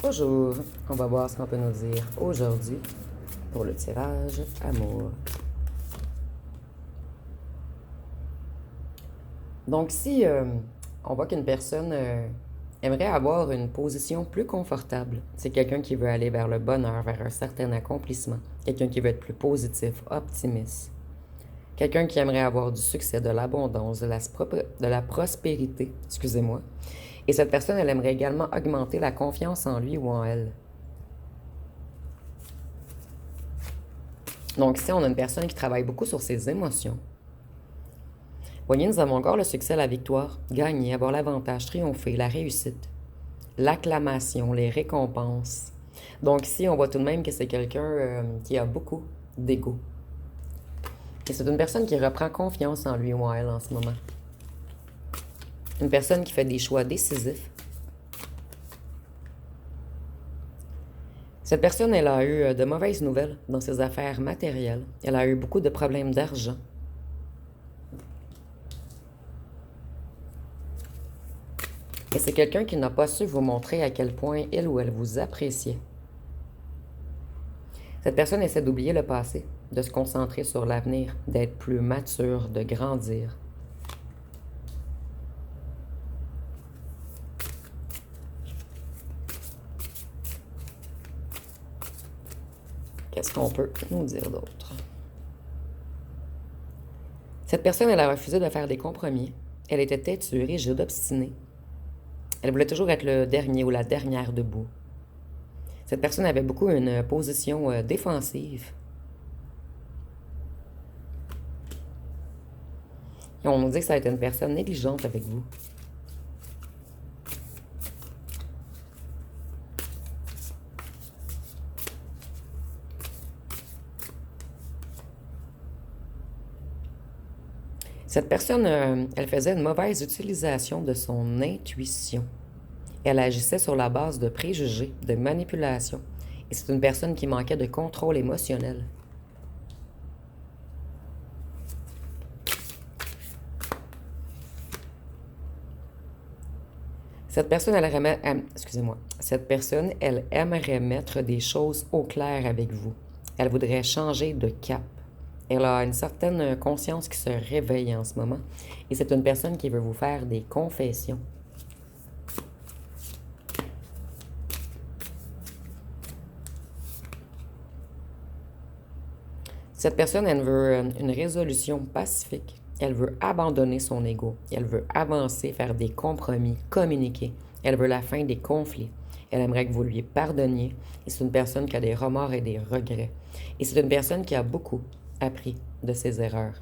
Bonjour, on va voir ce qu'on peut nous dire aujourd'hui pour le tirage amour. Donc si on voit qu'une personne aimerait avoir une position plus confortable, c'est quelqu'un qui veut aller vers le bonheur, vers un certain accomplissement, quelqu'un qui veut être plus positif, optimiste, quelqu'un qui aimerait avoir du succès, de l'abondance, de la prospérité, excusez-moi. Et cette personne, elle aimerait également augmenter la confiance en lui ou en elle. Donc ici, on a une personne qui travaille beaucoup sur ses émotions. Voyez, nous avons encore le succès, la victoire, gagner, avoir l'avantage, triompher, la réussite, l'acclamation, les récompenses. Donc ici, on voit tout de même que c'est quelqu'un qui a beaucoup d'ego. Et c'est une personne qui reprend confiance en lui ou en elle en ce moment. Une personne qui fait des choix décisifs. Cette personne, elle a eu de mauvaises nouvelles dans ses affaires matérielles. Elle a eu beaucoup de problèmes d'argent. Et c'est quelqu'un qui n'a pas su vous montrer à quel point il ou elle vous appréciait. Cette personne essaie d'oublier le passé, de se concentrer sur l'avenir, d'être plus mature, de grandir. Qu'est-ce qu'on peut nous dire d'autre? Cette personne, elle a refusé de faire des compromis. Elle était têtue, rigide, obstinée. Elle voulait toujours être le dernier ou la dernière debout. Cette personne avait beaucoup une position défensive. Et on nous dit que ça a été une personne négligente avec vous. Cette personne, elle faisait une mauvaise utilisation de son intuition. Elle agissait sur la base de préjugés, de manipulation. Et c'est une personne qui manquait de contrôle émotionnel. Cette personne, Cette personne, elle aimerait mettre des choses au clair avec vous. Elle voudrait changer de cap. Elle a une certaine conscience qui se réveille en ce moment. Et c'est une personne qui veut vous faire des confessions. Cette personne, elle veut une résolution pacifique. Elle veut abandonner son ego. Elle veut avancer, faire des compromis, communiquer. Elle veut la fin des conflits. Elle aimerait que vous lui pardonniez. Et c'est une personne qui a des remords et des regrets. Et c'est une personne qui a beaucoup appris de ses erreurs.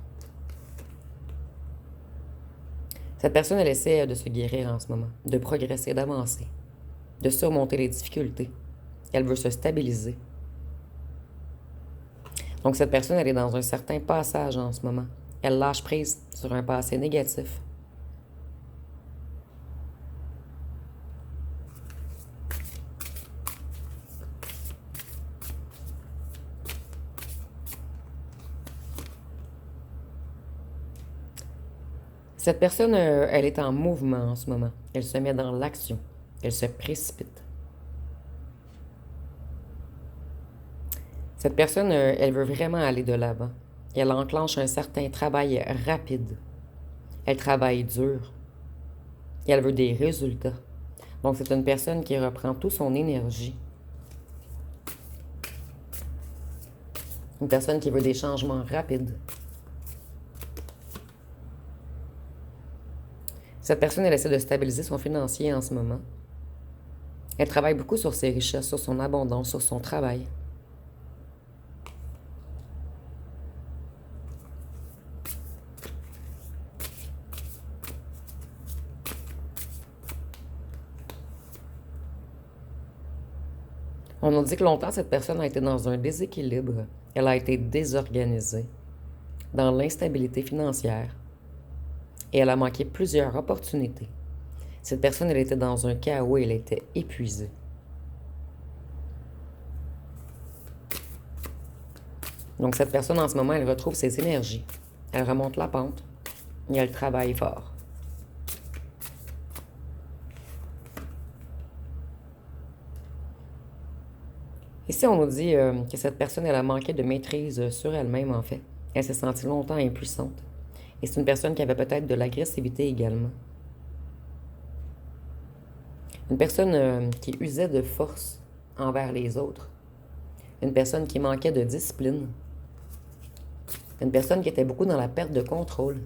Cette personne, elle essaie de se guérir en ce moment, de progresser, d'avancer, de surmonter les difficultés. Elle veut se stabiliser. Donc cette personne, elle est dans un certain passage en ce moment. Elle lâche prise sur un passé négatif. Cette personne, elle est en mouvement en ce moment. Elle se met dans l'action. Elle se précipite. Cette personne, elle veut vraiment aller de l'avant. Elle enclenche un certain travail rapide. Elle travaille dur. Et elle veut des résultats. Donc, c'est une personne qui reprend toute son énergie. Une personne qui veut des changements rapides. Cette personne, elle essaie de stabiliser son financier en ce moment. Elle travaille beaucoup sur ses richesses, sur son abondance, sur son travail. On nous dit que longtemps, cette personne a été dans un déséquilibre. Elle a été désorganisée, dans l'instabilité financière. Et elle a manqué plusieurs opportunités. Cette personne, elle était dans un chaos et elle était épuisée. Donc cette personne, en ce moment, elle retrouve ses énergies. Elle remonte la pente et elle travaille fort. Ici, on nous dit que cette personne, elle a manqué de maîtrise sur elle-même, en fait. Elle s'est sentie longtemps impuissante. Et c'est une personne qui avait peut-être de l'agressivité également. Une personne qui usait de force envers les autres. Une personne qui manquait de discipline. Une personne qui était beaucoup dans la perte de contrôle.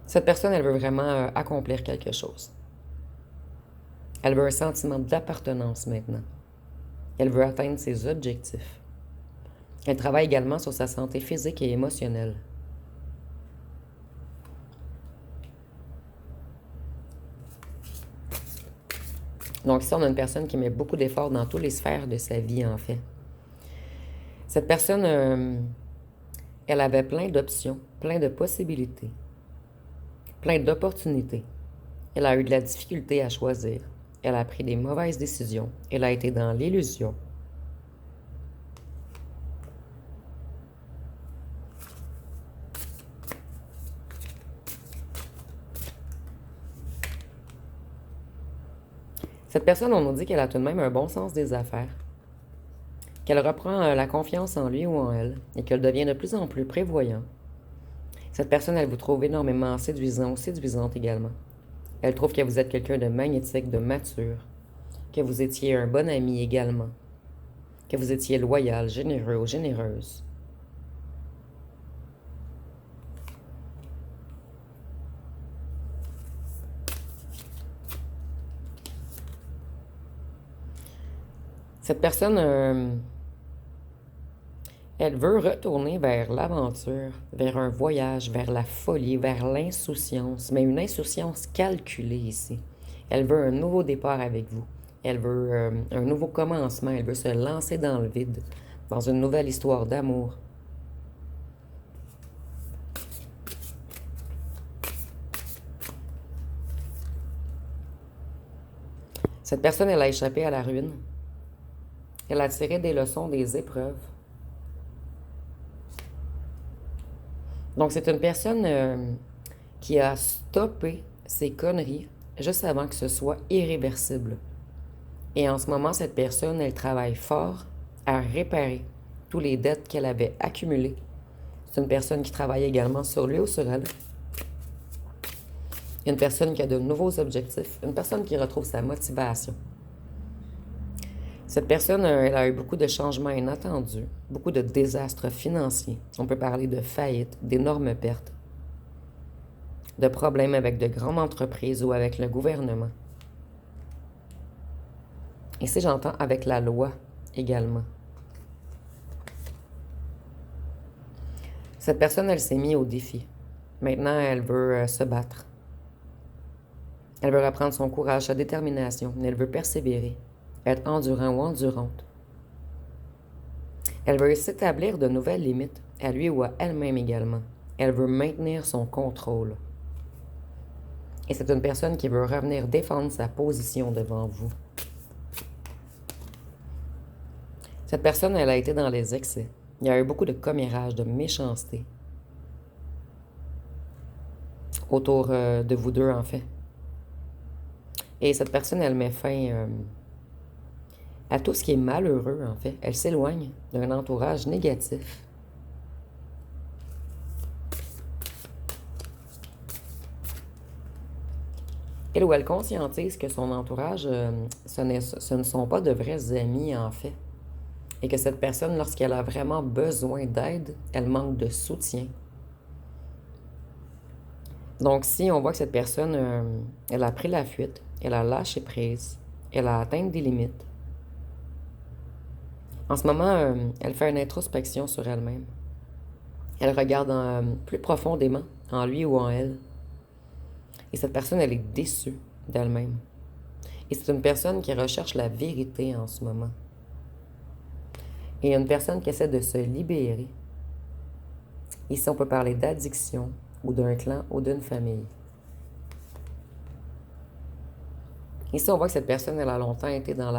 Cette personne, elle veut vraiment accomplir quelque chose. Elle veut un sentiment d'appartenance maintenant. Elle veut atteindre ses objectifs. Elle travaille également sur sa santé physique et émotionnelle. Donc ici, on a une personne qui met beaucoup d'efforts dans toutes les sphères de sa vie, en fait. Cette personne, elle avait plein d'options, plein de possibilités, plein d'opportunités. Elle a eu de la difficulté à choisir. Elle a pris des mauvaises décisions. Elle a été dans l'illusion. Cette personne, on nous dit qu'elle a tout de même un bon sens des affaires, qu'elle reprend la confiance en lui ou en elle et qu'elle devient de plus en plus prévoyante. Cette personne, elle vous trouve énormément séduisant ou séduisante également. Elle trouve que vous êtes quelqu'un de magnétique, de mature, que vous étiez un bon ami également, que vous étiez loyal, généreux ou généreuse. Cette personne, elle veut retourner vers l'aventure, vers un voyage, vers la folie, vers l'insouciance, mais une insouciance calculée ici. Elle veut un nouveau départ avec vous. Elle veut un nouveau commencement. Elle veut se lancer dans le vide, dans une nouvelle histoire d'amour. Cette personne, elle a échappé à la ruine. Elle a tiré des leçons des épreuves. Donc, c'est une personne qui a stoppé ses conneries juste avant que ce soit irréversible. Et en ce moment, cette personne, elle travaille fort à réparer toutes les dettes qu'elle avait accumulées. C'est une personne qui travaille également sur lui ou sur elle. Une personne qui a de nouveaux objectifs. Une personne qui retrouve sa motivation. Cette personne, elle a eu beaucoup de changements inattendus, beaucoup de désastres financiers. On peut parler de faillites, d'énormes pertes, de problèmes avec de grandes entreprises ou avec le gouvernement. Ici, j'entends avec la loi également. Cette personne, elle s'est mise au défi. Maintenant, elle veut se battre. Elle veut reprendre son courage, sa détermination. Elle veut persévérer, être endurant ou endurante. Elle veut s'établir de nouvelles limites, à lui ou à elle-même également. Elle veut maintenir son contrôle. Et c'est une personne qui veut revenir défendre sa position devant vous. Cette personne, elle a été dans les excès. Il y a eu beaucoup de commérage, de méchanceté autour de vous deux, en fait. Et cette personne, elle met fin à tout ce qui est malheureux, en fait. Elle s'éloigne d'un entourage négatif. Elle ou elle conscientise que son entourage, ce ne sont pas de vrais amis, en fait. Et que cette personne, lorsqu'elle a vraiment besoin d'aide, elle manque de soutien. Donc, si on voit que cette personne, elle a pris la fuite, elle a lâché prise, elle a atteint des limites. En ce moment, elle fait une introspection sur elle-même. Elle regarde plus profondément en lui ou en elle. Et cette personne, elle est déçue d'elle-même. Et c'est une personne qui recherche la vérité en ce moment. Et une personne qui essaie de se libérer. Ici, on peut parler d'addiction ou d'un clan ou d'une famille. Ici, on voit que cette personne, elle a longtemps été dans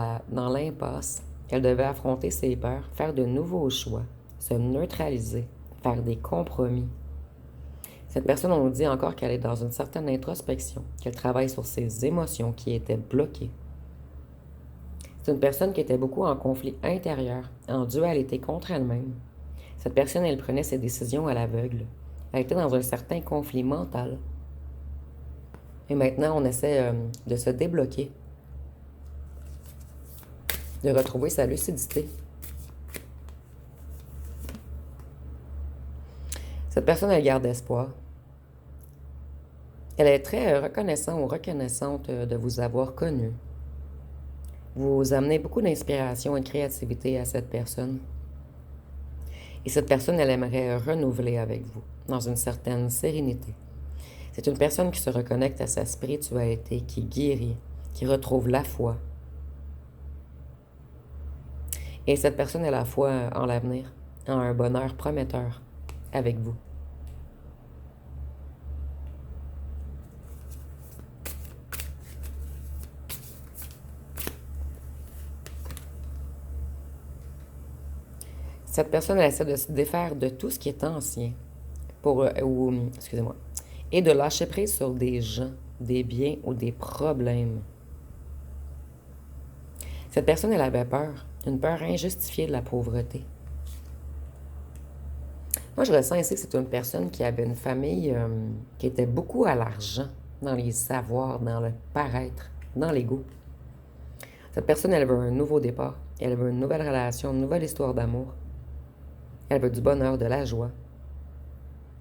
l'impasse. Elle devait affronter ses peurs, faire de nouveaux choix, se neutraliser, faire des compromis. Cette personne, on nous dit encore qu'elle est dans une certaine introspection, qu'elle travaille sur ses émotions qui étaient bloquées. C'est une personne qui était beaucoup en conflit intérieur, en dualité contre elle-même. Cette personne, elle prenait ses décisions à l'aveugle. Elle était dans un certain conflit mental. Et maintenant, on essaie de se débloquer, de retrouver sa lucidité. Cette personne, elle garde espoir. Elle est très reconnaissante ou reconnaissante de vous avoir connu. Vous amenez beaucoup d'inspiration et de créativité à cette personne. Et cette personne, elle aimerait renouveler avec vous, dans une certaine sérénité. C'est une personne qui se reconnecte à sa spiritualité, qui guérit, qui retrouve la foi. Et cette personne a la foi en l'avenir, en un bonheur prometteur avec vous. Cette personne, elle essaie de se défaire de tout ce qui est ancien, excusez-moi, et de lâcher prise sur des gens, des biens ou des problèmes. Cette personne, elle avait peur, une peur injustifiée de la pauvreté. Moi, je ressens ici que c'est une personne qui avait une famille qui était beaucoup à l'argent, dans les savoirs, dans le paraître, dans l'ego. Cette personne, elle veut un nouveau départ, elle veut une nouvelle relation, une nouvelle histoire d'amour. Elle veut du bonheur, de la joie,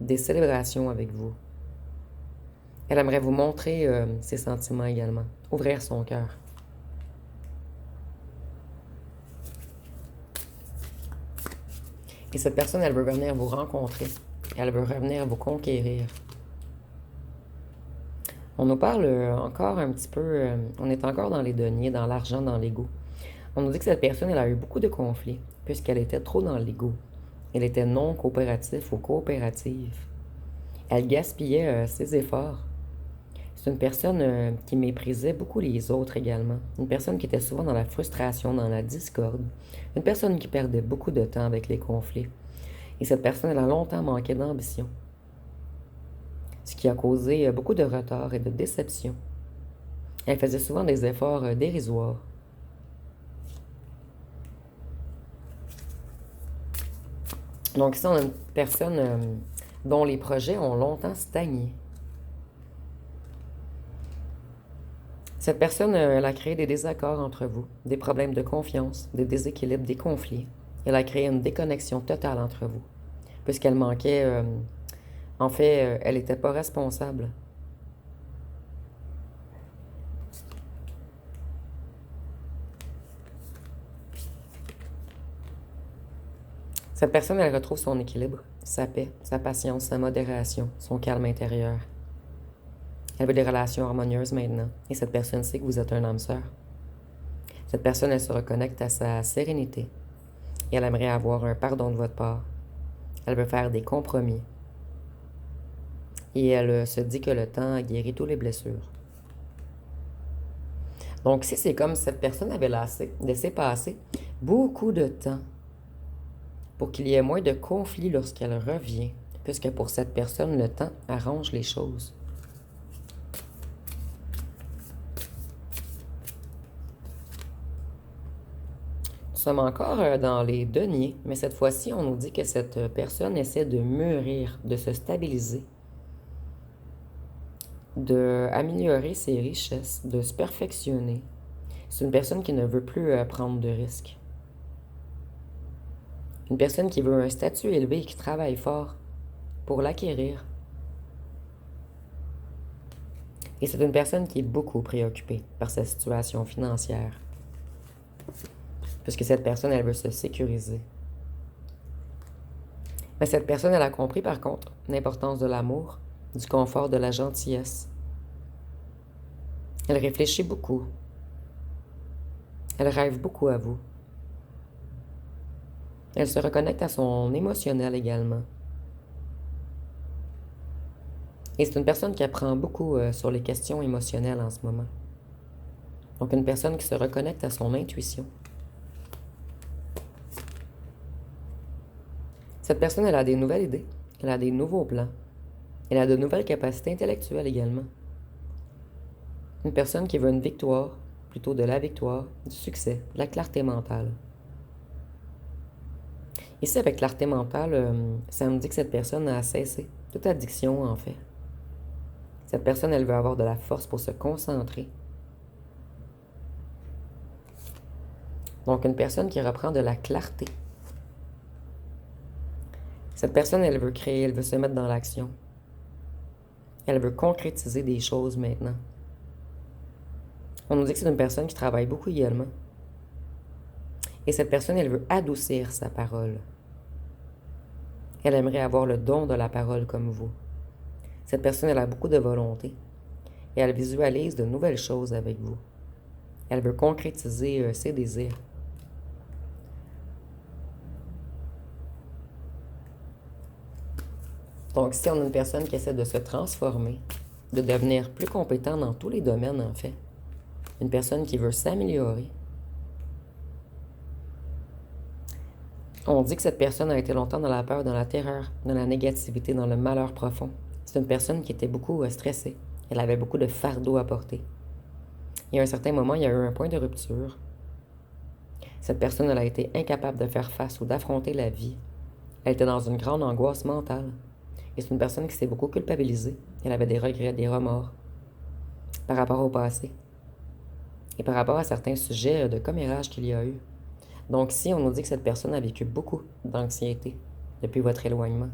des célébrations avec vous. Elle aimerait vous montrer ses sentiments également, ouvrir son cœur. Et cette personne, elle veut venir vous rencontrer. Elle veut revenir vous conquérir. On nous parle encore un petit peu, on est encore dans les deniers, dans l'argent, dans l'ego. On nous dit que cette personne, elle a eu beaucoup de conflits, puisqu'elle était trop dans l'ego. Elle était non coopérative ou coopérative. Elle gaspillait ses efforts. C'est une personne qui méprisait beaucoup les autres également. Une personne qui était souvent dans la frustration, dans la discorde. Une personne qui perdait beaucoup de temps avec les conflits. Et cette personne, elle a longtemps manqué d'ambition. Ce qui a causé beaucoup de retard et de déception. Elle faisait souvent des efforts dérisoires. Donc ici, on a une personne dont les projets ont longtemps stagné. Cette personne, elle a créé des désaccords entre vous, des problèmes de confiance, des déséquilibres, des conflits. Elle a créé une déconnexion totale entre vous, puisqu'elle manquait... en fait, elle n'était pas responsable. Cette personne, elle retrouve son équilibre, sa paix, sa patience, sa modération, son calme intérieur. Elle veut des relations harmonieuses maintenant. Et cette personne sait que vous êtes un âme sœur. Cette personne, elle se reconnecte à sa sérénité. Et elle aimerait avoir un pardon de votre part. Elle veut faire des compromis. Et elle se dit que le temps a guéri toutes les blessures. Donc, si c'est comme cette personne avait laissé passer beaucoup de temps pour qu'il y ait moins de conflits lorsqu'elle revient, puisque pour cette personne, le temps arrange les choses. Nous sommes encore dans les deniers, mais cette fois-ci, on nous dit que cette personne essaie de mûrir, de se stabiliser, d'améliorer ses richesses, de se perfectionner. C'est une personne qui ne veut plus prendre de risques. Une personne qui veut un statut élevé et qui travaille fort pour l'acquérir. Et c'est une personne qui est beaucoup préoccupée par sa situation financière. Puisque cette personne, elle veut se sécuriser. Mais cette personne, elle a compris par contre l'importance de l'amour, du confort, de la gentillesse. Elle réfléchit beaucoup. Elle rêve beaucoup à vous. Elle se reconnecte à son émotionnel également. Et c'est une personne qui apprend beaucoup sur les questions émotionnelles en ce moment. Donc une personne qui se reconnecte à son intuition. Cette personne, elle a des nouvelles idées. Elle a des nouveaux plans. Elle a de nouvelles capacités intellectuelles également. Une personne qui veut une victoire, plutôt de la victoire, du succès, de la clarté mentale. Ici, avec clarté mentale, ça me dit que cette personne a cessé toute addiction, en fait. Cette personne, elle veut avoir de la force pour se concentrer. Donc, une personne qui reprend de la clarté. Cette personne, elle veut créer, elle veut se mettre dans l'action. Elle veut concrétiser des choses maintenant. On nous dit que c'est une personne qui travaille beaucoup également. Et cette personne, elle veut adoucir sa parole. Elle aimerait avoir le don de la parole comme vous. Cette personne, elle a beaucoup de volonté. Et elle visualise de nouvelles choses avec vous. Elle veut concrétiser ses désirs. Donc, si on a une personne qui essaie de se transformer, de devenir plus compétent dans tous les domaines, en fait, une personne qui veut s'améliorer, on dit que cette personne a été longtemps dans la peur, dans la terreur, dans la négativité, dans le malheur profond. C'est une personne qui était beaucoup stressée. Elle avait beaucoup de fardeaux à porter. Et à un certain moment, il y a eu un point de rupture. Cette personne, elle a été incapable de faire face ou d'affronter la vie. Elle était dans une grande angoisse mentale. Et c'est une personne qui s'est beaucoup culpabilisée. Elle avait des regrets, des remords par rapport au passé. Et par rapport à certains sujets de commérage qu'il y a eu. Donc si on nous dit que cette personne a vécu beaucoup d'anxiété depuis votre éloignement,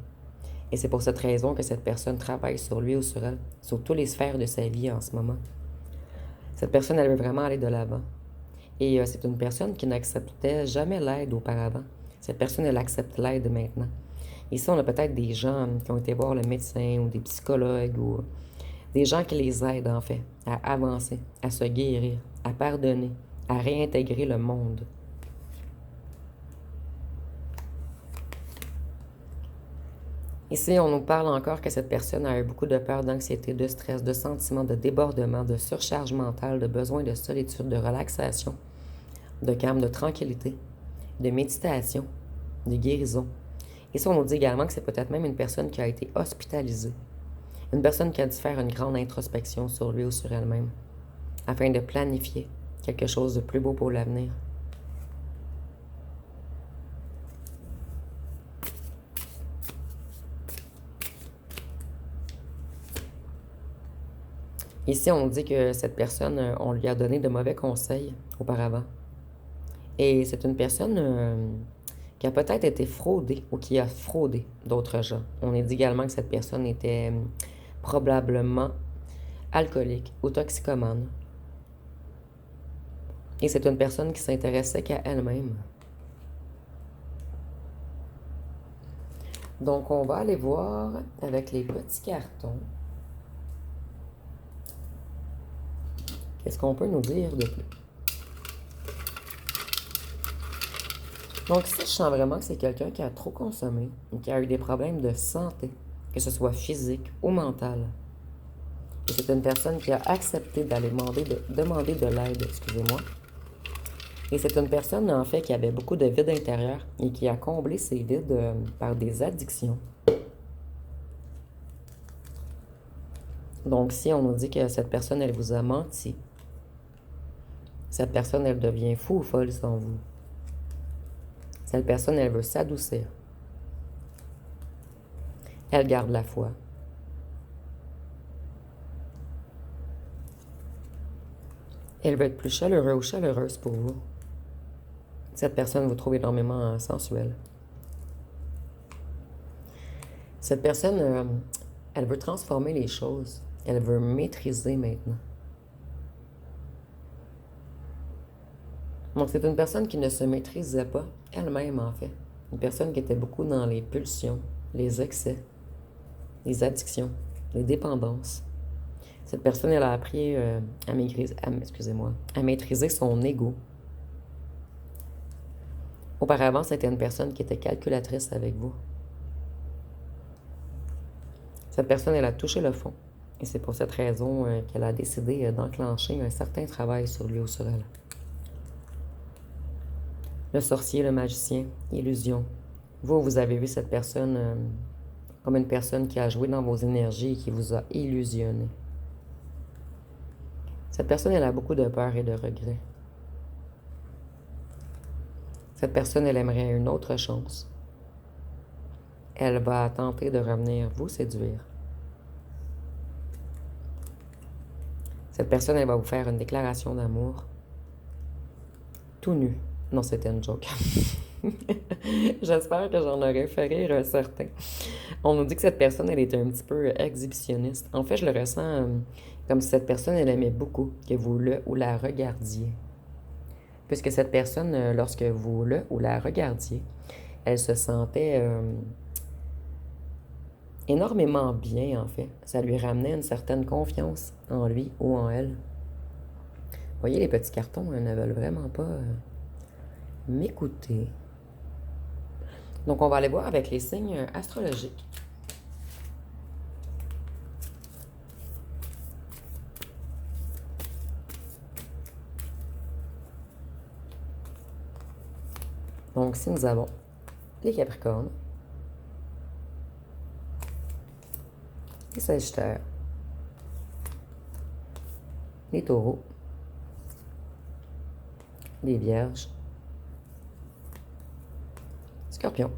et c'est pour cette raison que cette personne travaille sur lui ou sur elle, sur toutes les sphères de sa vie en ce moment. Cette personne, elle veut vraiment aller de l'avant. Et c'est une personne qui n'acceptait jamais l'aide auparavant. Cette personne, elle accepte l'aide maintenant. Ici, on a peut-être des gens qui ont été voir le médecin ou des psychologues ou des gens qui les aident, en fait, à avancer, à se guérir, à pardonner, à réintégrer le monde. Ici, on nous parle encore que cette personne a eu beaucoup de peur, d'anxiété, de stress, de sentiments de débordement, de surcharge mentale, de besoin de solitude, de relaxation, de calme, de tranquillité, de méditation, de guérison. Ici, on nous dit également que c'est peut-être même une personne qui a été hospitalisée. Une personne qui a dû faire une grande introspection sur lui ou sur elle-même, afin de planifier quelque chose de plus beau pour l'avenir. Ici, on dit que cette personne, on lui a donné de mauvais conseils auparavant. Et c'est une personne qui a peut-être été fraudée ou qui a fraudé d'autres gens. On dit également que cette personne était probablement alcoolique ou toxicomane. Et c'est une personne qui s'intéressait qu'à elle-même. Donc, on va aller voir avec les petits cartons. Qu'est-ce qu'on peut nous dire de plus? Donc ici, je sens vraiment que c'est quelqu'un qui a trop consommé et qui a eu des problèmes de santé, que ce soit physique ou mental. Et c'est une personne qui a accepté d'aller demander de l'aide, excusez-moi. Et c'est une personne, en fait, qui avait beaucoup de vide intérieur et qui a comblé ces vides par des addictions. Donc si on nous dit que cette personne, elle vous a menti, cette personne, elle devient fou ou folle sans vous. Cette personne, elle veut s'adoucir. Elle garde la foi. Elle veut être plus chaleureux ou chaleureuse pour vous. Cette personne vous trouve énormément sensuelle. Cette personne, elle veut transformer les choses. Elle veut maîtriser maintenant. Donc, c'est une personne qui ne se maîtrisait pas elle-même, en fait. Une personne qui était beaucoup dans les pulsions, les excès, les addictions, les dépendances. Cette personne, elle a appris à maîtriser son ego. Auparavant, c'était une personne qui était calculatrice avec vous. Cette personne, elle a touché le fond. Et c'est pour cette raison qu'elle a décidé d'enclencher un certain travail sur lui ou sur elle. Le sorcier, le magicien, illusion. Vous avez vu cette personne comme une personne qui a joué dans vos énergies et qui vous a illusionné. Cette personne, elle a beaucoup de peur et de regrets. Cette personne, elle aimerait une autre chance. Elle va tenter de revenir vous séduire. Cette personne, elle va vous faire une déclaration d'amour. Tout nu. Non, c'était une joke. J'espère que j'en aurais fait rire certains. On nous dit que cette personne, elle est un petit peu exhibitionniste. En fait, je le ressens comme si cette personne, elle aimait beaucoup que vous le ou la regardiez. Puisque cette personne, lorsque vous le ou la regardiez, elle se sentait énormément bien, en fait. Ça lui ramenait une certaine confiance en lui ou en elle. Vous voyez, les petits cartons ne veulent vraiment pas m'écouter. Donc, on va aller voir avec les signes astrologiques. Donc, si nous avons les Capricornes, les Sagittaires, les Taureaux, les Vierges, Scorpion,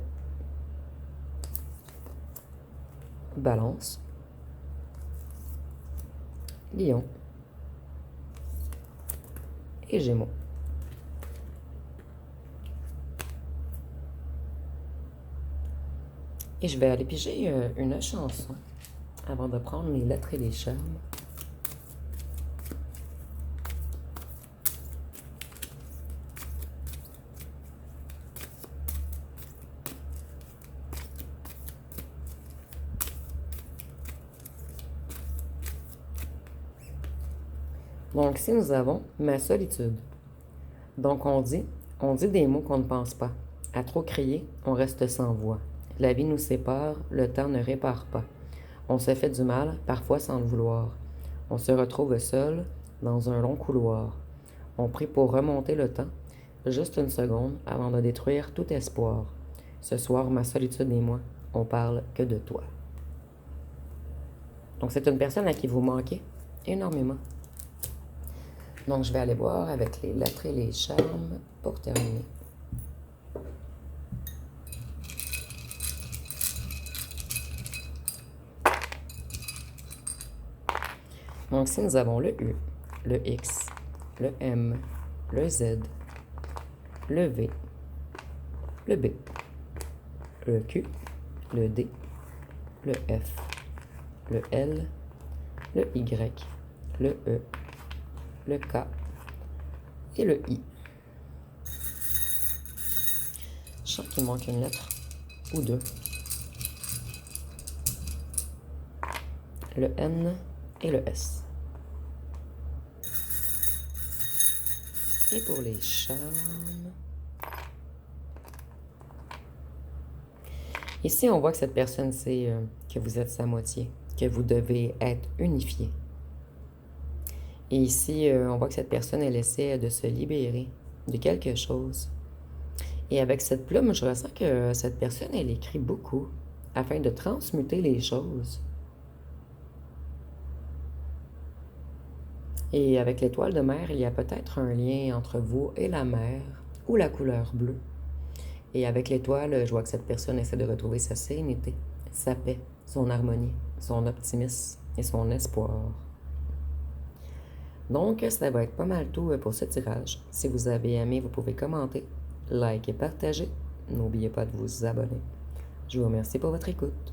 Balance, Lion et Gémeaux. Et je vais aller piger une chanson avant de prendre les lettres et les charmes. Donc, si nous avons ma solitude. Donc, on dit des mots qu'on ne pense pas. À trop crier, on reste sans voix. La vie nous sépare, le temps ne répare pas. On se fait du mal, parfois sans le vouloir. On se retrouve seul dans un long couloir. On prie pour remonter le temps, juste une seconde avant de détruire tout espoir. Ce soir, ma solitude et moi, on parle que de toi. Donc, c'est une personne à qui vous manquez énormément. Donc, je vais aller voir avec les lettres et les charmes pour terminer. Donc, si nous avons le U, le X, le M, le Z, le V, le B, le Q, le D, le F, le L, le Y, le E, le K et le I. Je sens qu'il manque une lettre ou deux. Le N et le S. Et pour les charmes, ici on voit que cette personne sait que vous êtes sa moitié, que vous devez être unifié. Et ici, on voit que cette personne, elle essaie de se libérer de quelque chose. Et avec cette plume, je ressens que cette personne, elle écrit beaucoup afin de transmuter les choses. Et avec l'étoile de mer, il y a peut-être un lien entre vous et la mer ou la couleur bleue. Et avec l'étoile, je vois que cette personne essaie de retrouver sa sérénité, sa paix, son harmonie, son optimisme et son espoir. Donc, ça va être pas mal tout pour ce tirage. Si vous avez aimé, vous pouvez commenter, liker et partager. N'oubliez pas de vous abonner. Je vous remercie pour votre écoute.